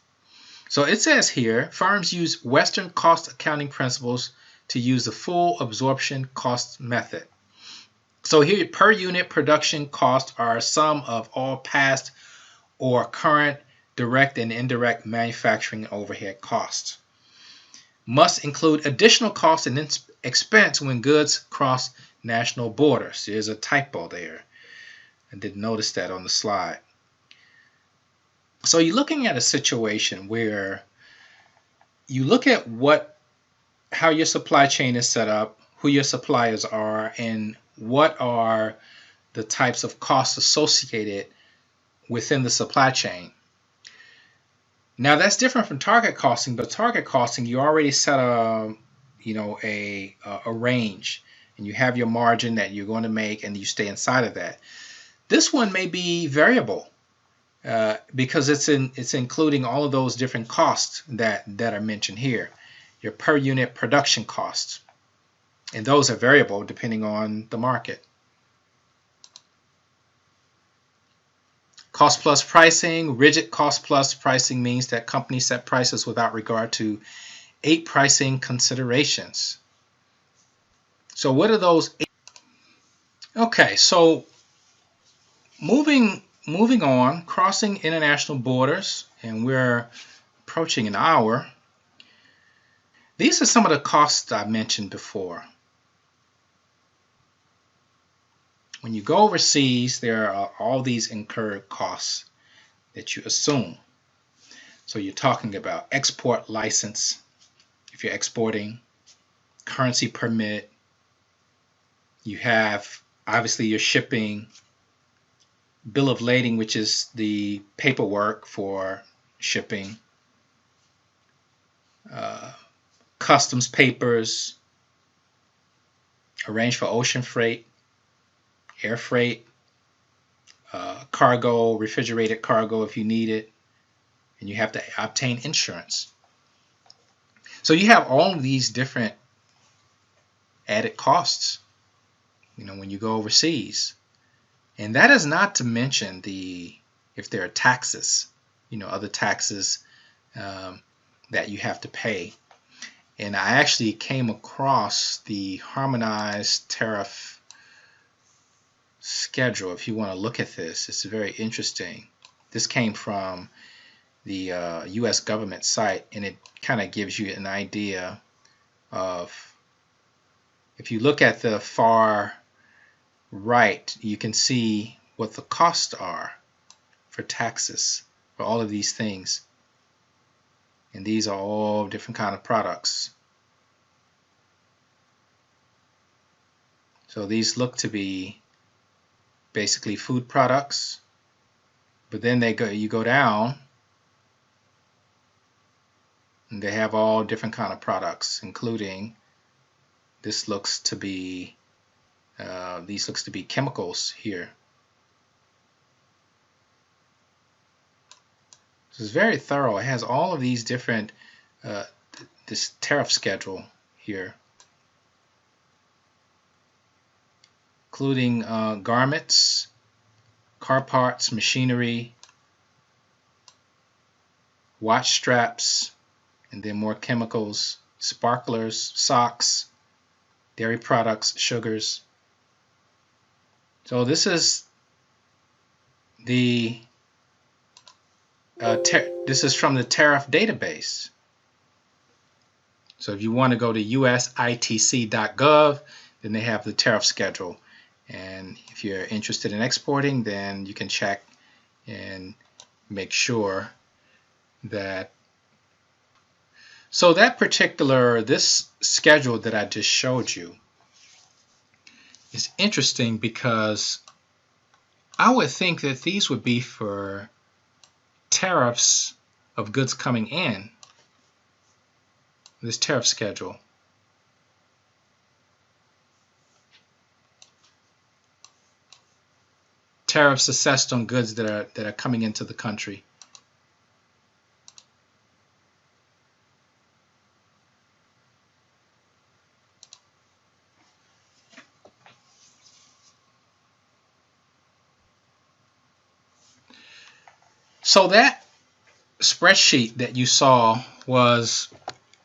Speaker 1: So it says here, firms use Western cost accounting principles to use the full absorption cost method. So here, per unit production costs are a sum of all past or current direct and indirect manufacturing overhead costs. Must include additional costs and expense when goods cross national borders. There's a typo there. I didn't notice that on the slide. So you're looking at a situation where you look at how your supply chain is set up, who your suppliers are, and what are the types of costs associated within the supply chain. Now that's different from target costing, but target costing you already set a range, and you have your margin that you're going to make, and you stay inside of that. This one may be variable. Because it's including all of those different costs that are mentioned here, your per unit production costs, and those are variable depending on the market. Cost plus pricing. Rigid cost plus pricing means that companies set prices without regard to 8 pricing considerations. So what are those 8? Okay, so moving on, crossing international borders, and we're approaching an hour. These are some of the costs I mentioned before. When you go overseas, there are all these incurred costs that you assume. So you're talking about export license, if you're exporting, currency permit, you have obviously your shipping, bill of lading, which is the paperwork for shipping, customs papers, arrange for ocean freight, air freight, cargo, refrigerated cargo if you need it, and you have to obtain insurance. So you have all of these different added costs, when you go overseas. And that is not to mention if there are taxes, other taxes that you have to pay. And I actually came across the Harmonized Tariff schedule. If you want to look at this, it's very interesting. This came from the U.S. government site, and it kind of gives you an idea of, if you look at the far right, you can see what the costs are for taxes for all of these things. And these are all different kind of products. So these look to be basically food products, but then you go down and they have all different kind of products, including this looks to be these looks to be chemicals here. This is very thorough. It has all of these different this tariff schedule here, including garments, car parts, machinery, watch straps, and then more chemicals, sparklers, socks, dairy products, sugars. So this is the this is from the tariff database. So if you want to go to usitc.gov, then they have the tariff schedule. And if you're interested in exporting, then you can check and make sure that. So that this schedule that I just showed you is interesting, because I would think that these would be for tariffs of goods coming in, this tariff schedule. Tariffs assessed on goods that are coming into the country. So that spreadsheet that you saw was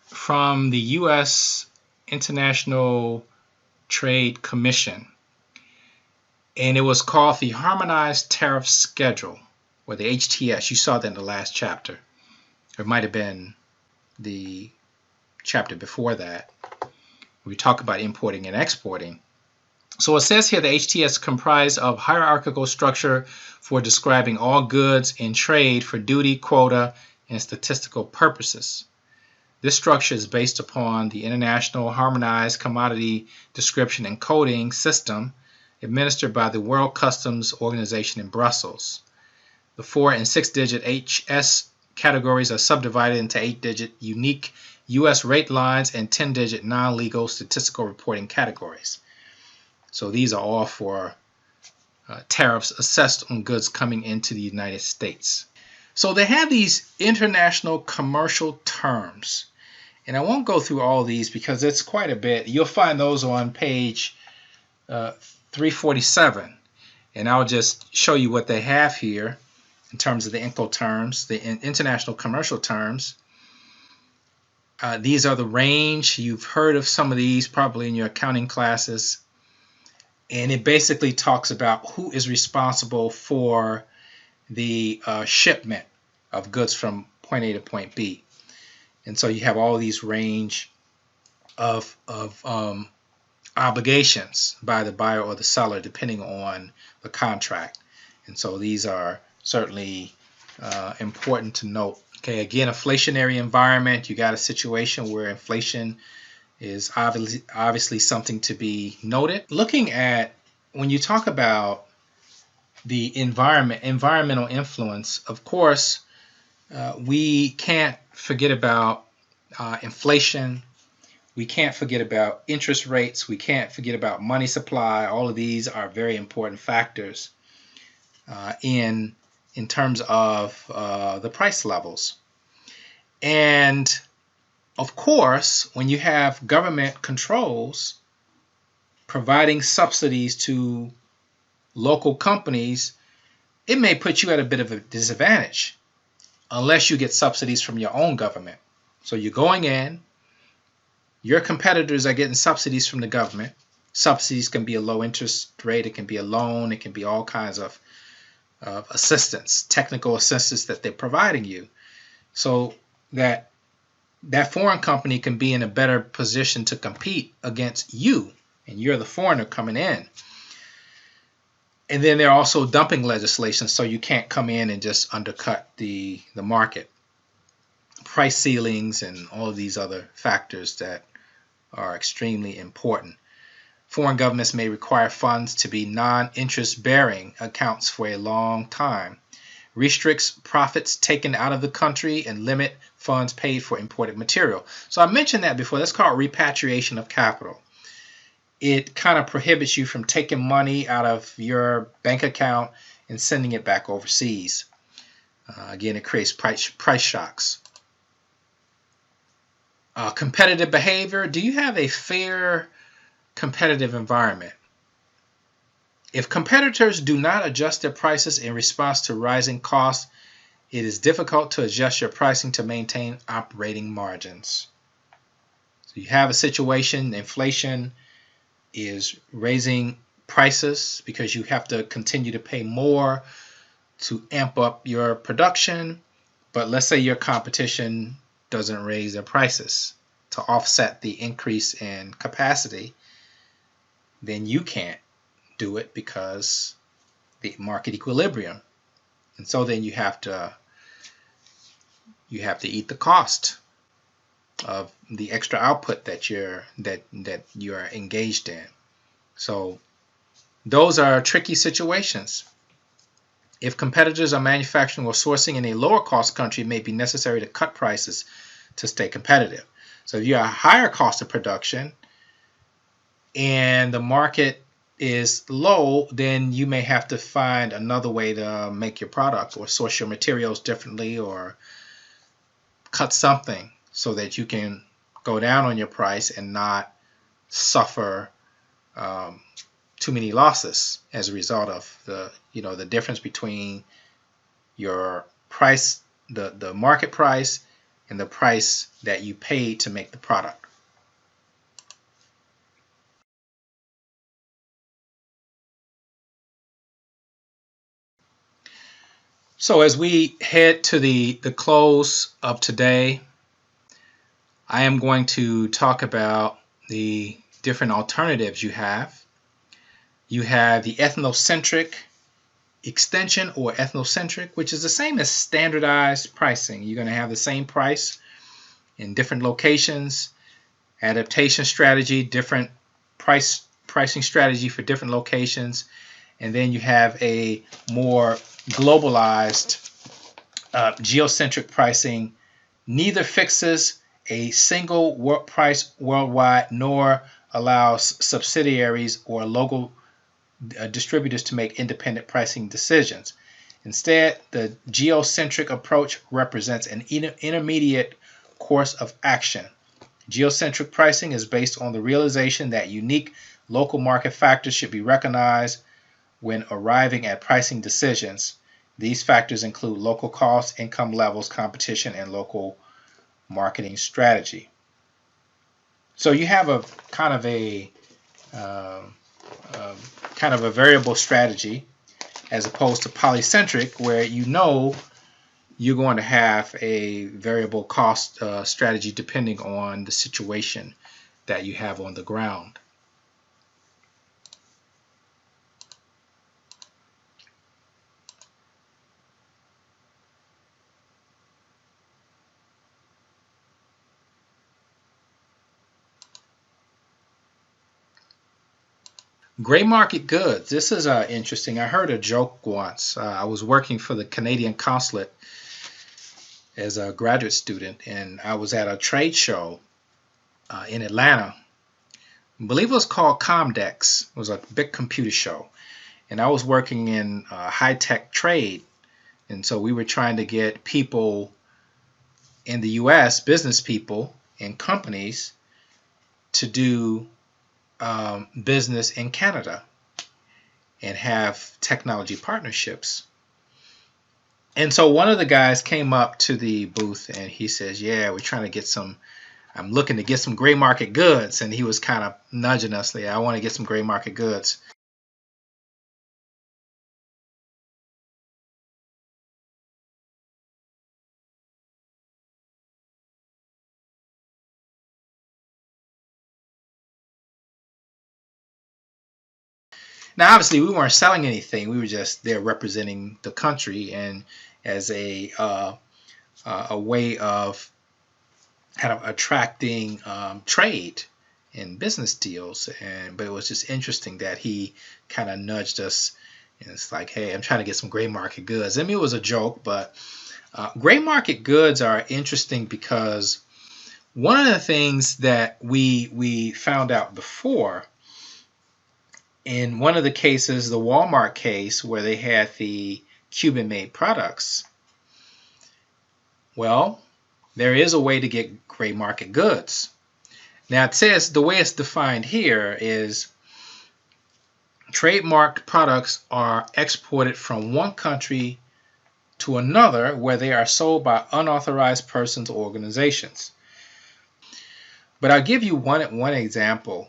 Speaker 1: from the U.S. International Trade Commission, and it was called the Harmonized Tariff Schedule, or the HTS. You saw that in the last chapter. It might have been the chapter before that. We talk about importing and exporting. So it says here the HTS comprised of hierarchical structure for describing all goods in trade for duty, quota, and statistical purposes. This structure is based upon the International Harmonized Commodity Description and Coding System administered by the World Customs Organization in Brussels. The 4- and 6-digit HS categories are subdivided into 8-digit unique U.S. rate lines and 10-digit non-legal statistical reporting categories. So these are all for tariffs assessed on goods coming into the United States. So they have these international commercial terms. And I won't go through all these because it's quite a bit. You'll find those on page 347. And I'll just show you what they have here in terms of the Incoterms, the international commercial terms. These are the range. You've heard of some of these probably in your accounting classes. And it basically talks about who is responsible for the shipment of goods from point A to point B. And so you have all these range of obligations by the buyer or the seller depending on the contract. And so these are certainly important to note. Okay, again, inflationary environment. You got a situation where inflation is obviously something to be noted. Looking at, when you talk about the environmental influence, of course, we can't forget about inflation. We can't forget about interest rates. We can't forget about money supply. All of these are very important factors in terms of the price levels. And of course, when you have government controls providing subsidies to local companies, it may put you at a bit of a disadvantage unless you get subsidies from your own government. So you're going in, your competitors are getting subsidies from the government. Subsidies can be a low interest rate, it can be a loan, it can be all kinds of of assistance, technical assistance that they're providing you, so that that foreign company can be in a better position to compete against you, and you're the foreigner coming in. And then there are also dumping legislation, so you can't come in and just undercut the market. Price ceilings and all of these other factors that are extremely important. Foreign governments may require funds to be non-interest bearing accounts for a long time, restricts profits taken out of the country, and limit funds paid for imported material. So I mentioned that before. That's called repatriation of capital. It kind of prohibits you from taking money out of your bank account and sending it back overseas. Again, it creates price shocks. Competitive behavior. Do you have a fair competitive environment? If competitors do not adjust their prices in response to rising costs, it is difficult to adjust your pricing to maintain operating margins. So you have a situation, inflation is raising prices because you have to continue to pay more to amp up your production, but let's say your competition doesn't raise their prices to offset the increase in capacity, then you can't do it because the market equilibrium. And so then you have to eat the cost of the extra output that you're engaged in. So those are tricky situations. If competitors are manufacturing or sourcing in a lower cost country, it may be necessary to cut prices to stay competitive. So if you have a higher cost of production and the market is low, then you may have to find another way to make your product or source your materials differently or cut something so that you can go down on your price and not suffer too many losses as a result of the difference between your price, the market price, and the price that you paid to make the product. So as we head to the close of today, I am going to talk about the different alternatives you have. You have the ethnocentric extension or ethnocentric, which is the same as standardized pricing. You're going to have the same price in different locations, adaptation strategy, different pricing strategy for different locations, and then you have a more globalized geocentric pricing. Neither fixes a single price worldwide nor allows subsidiaries or local distributors to make independent pricing decisions. Instead, the geocentric approach represents an intermediate course of action. Geocentric pricing is based on the realization that unique local market factors should be recognized when arriving at pricing decisions. These factors include local costs, income levels, competition, and local marketing strategy. So you have a kind of a variable strategy as opposed to polycentric, where you're going to have a variable cost strategy depending on the situation that you have on the ground. Gray market goods. This is interesting. I heard a joke once. I was working for the Canadian consulate as a graduate student, and I was at a trade show in Atlanta. I believe it was called Comdex. It was a big computer show. And I was working in high-tech trade. And so we were trying to get people in the U.S., business people and companies, to do business in Canada and have technology partnerships. And so one of the guys came up to the booth and he says, yeah, we're trying to get some, I'm looking to get some gray market goods. And he was kind of nudging us, I want to get some gray market goods. Now, obviously, we weren't selling anything. We were just there representing the country and as a way of kind of attracting trade and business deals. But it was just interesting that he kind of nudged us. And it's like, hey, I'm trying to get some gray market goods. I mean, it was a joke, but gray market goods are interesting because one of the things that we found out before in one of the cases, the Walmart case where they had the Cuban-made products, well, there is a way to get gray market goods. Now it says the way it's defined here is trademarked products are exported from one country to another where they are sold by unauthorized persons or organizations. But I'll give you one example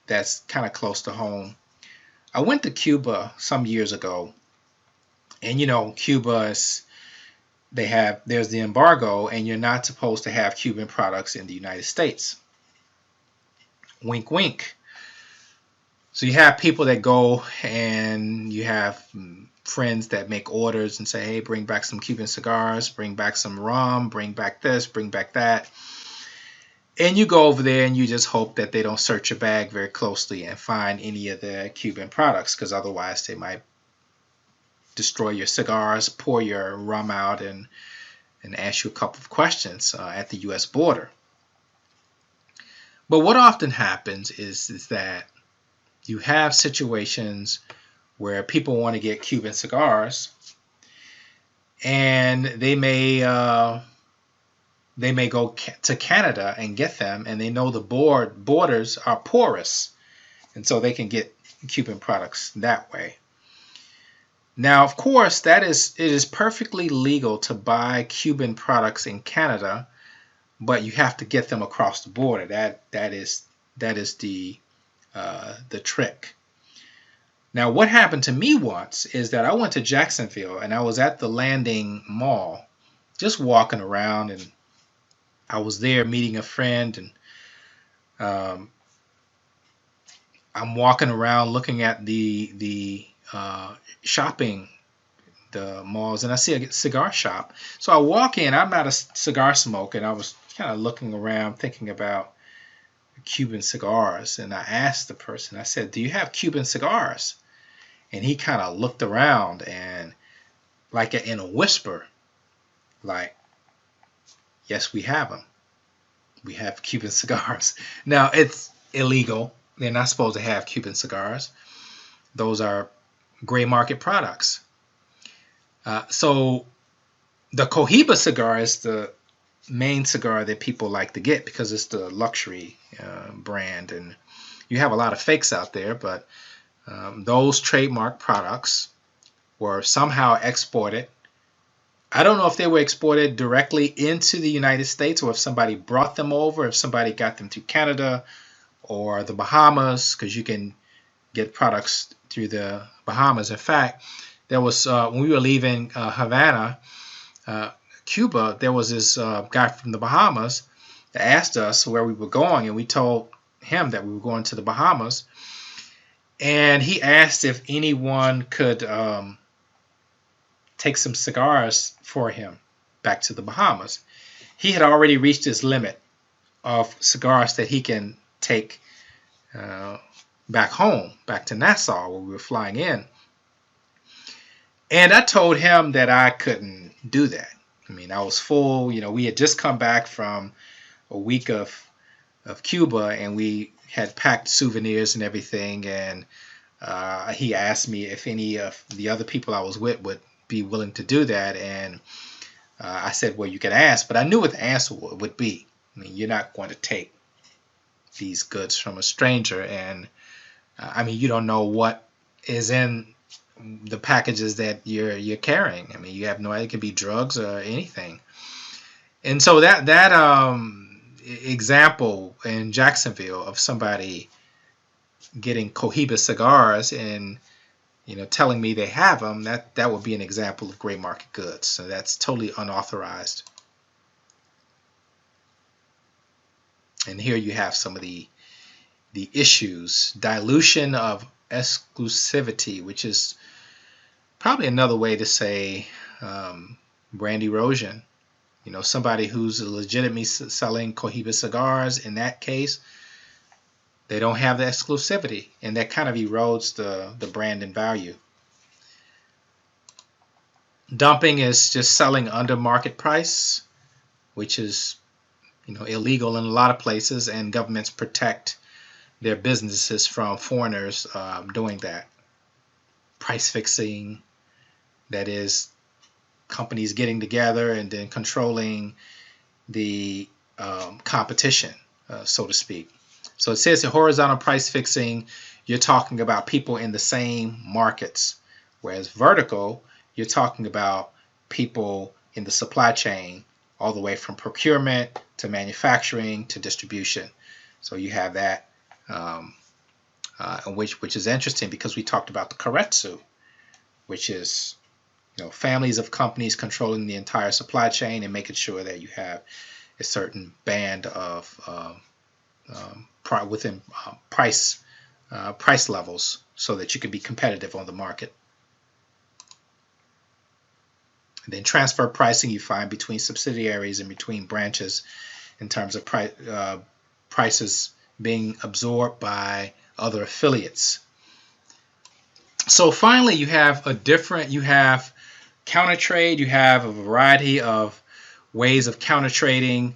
Speaker 1: that's kind of close to home. I went to Cuba some years ago, and Cuba is, there's the embargo, and you're not supposed to have Cuban products in the United States. Wink, wink. So you have people that go, and you have friends that make orders and say, hey, bring back some Cuban cigars, bring back some rum, bring back this, bring back that. And you go over there and you just hope that they don't search your bag very closely and find any of the Cuban products, because otherwise they might destroy your cigars, pour your rum out, and ask you a couple of questions at the U.S. border. But what often happens is that you have situations where people want to get Cuban cigars, and they may go to Canada and get them, and they know the borders are porous, and so they can get Cuban products that way. Now, of course, it is perfectly legal to buy Cuban products in Canada, but you have to get them across the border. That is the trick. Now, what happened to me once is that I went to Jacksonville, and I was at the Landing Mall, just walking around, and I was there meeting a friend, and I'm walking around looking at the shopping, the malls, and I see a cigar shop. So I walk in. I'm not a cigar smoker, and I was kind of looking around thinking about Cuban cigars, and I asked the person, I said, do you have Cuban cigars? And he kind of looked around and like in a whisper, like, yes, we have them. We have Cuban cigars. Now, it's illegal. They're not supposed to have Cuban cigars. Those are gray market products. So the Cohiba cigar is the main cigar that people like to get because it's the luxury brand. And you have a lot of fakes out there, but those trademark products were somehow exported. I don't know if they were exported directly into the United States or if somebody brought them over, if somebody got them to Canada or the Bahamas, because you can get products through the Bahamas. In fact, there was when we were leaving Havana, Cuba, there was this guy from the Bahamas that asked us where we were going, and we told him that we were going to the Bahamas. And he asked if anyone could take some cigars for him back to the Bahamas. He had already reached his limit of cigars that he can take back home, back to Nassau, where we were flying in. And I told him that I couldn't do that. I mean, I was full. We had just come back from a week of Cuba, and we had packed souvenirs and everything. And he asked me if any of the other people I was with would be willing to do that. And I said, well, you can ask. But I knew what the answer would be. I mean, you're not going to take these goods from a stranger. And I mean, you don't know what is in the packages that you're carrying. I mean, you have no idea. It could be drugs or anything. And so that example in Jacksonville of somebody getting Cohiba cigars and telling me they have them, that would be an example of gray market goods. So that's totally unauthorized. And here you have some of the issues: dilution of exclusivity, which is probably another way to say brand erosion. You know, somebody who's legitimately selling Cohiba cigars, in that case, they don't have the exclusivity, and that kind of erodes the brand and value. Dumping is just selling under market price, which is, you know, illegal in a lot of places, and governments protect their businesses from foreigners doing that. Price fixing, that is companies getting together and then controlling the competition, so to speak. So it says in horizontal price fixing, you're talking about people in the same markets, whereas vertical, you're talking about people in the supply chain, all the way from procurement to manufacturing to distribution. So you have that, which is interesting because we talked about the keiretsu, which is, you know, families of companies controlling the entire supply chain and making sure that you have a certain band of within price levels so that you can be competitive on the market. And then transfer pricing you find between subsidiaries and between branches in terms of prices being absorbed by other affiliates. So finally, you have counter trade. You have a variety of ways of counter trading,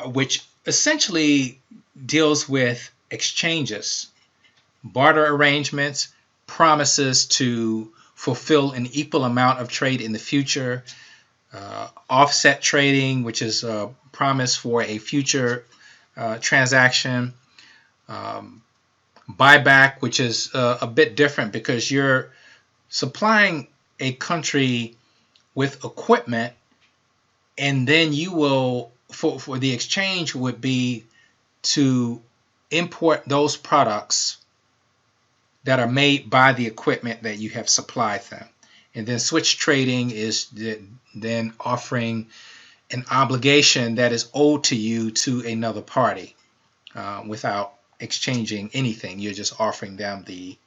Speaker 1: which essentially deals with exchanges, barter arrangements, promises to fulfill an equal amount of trade in the future, offset trading, which is a promise for a future transaction, buyback, which is a bit different because you're supplying a country with equipment, and then you will, for the exchange would be to import those products that are made by the equipment that you have supplied them. And then switch trading is then offering an obligation that is owed to you to another party without exchanging anything. You're just offering them the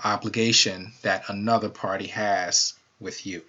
Speaker 1: obligation that another party has with you.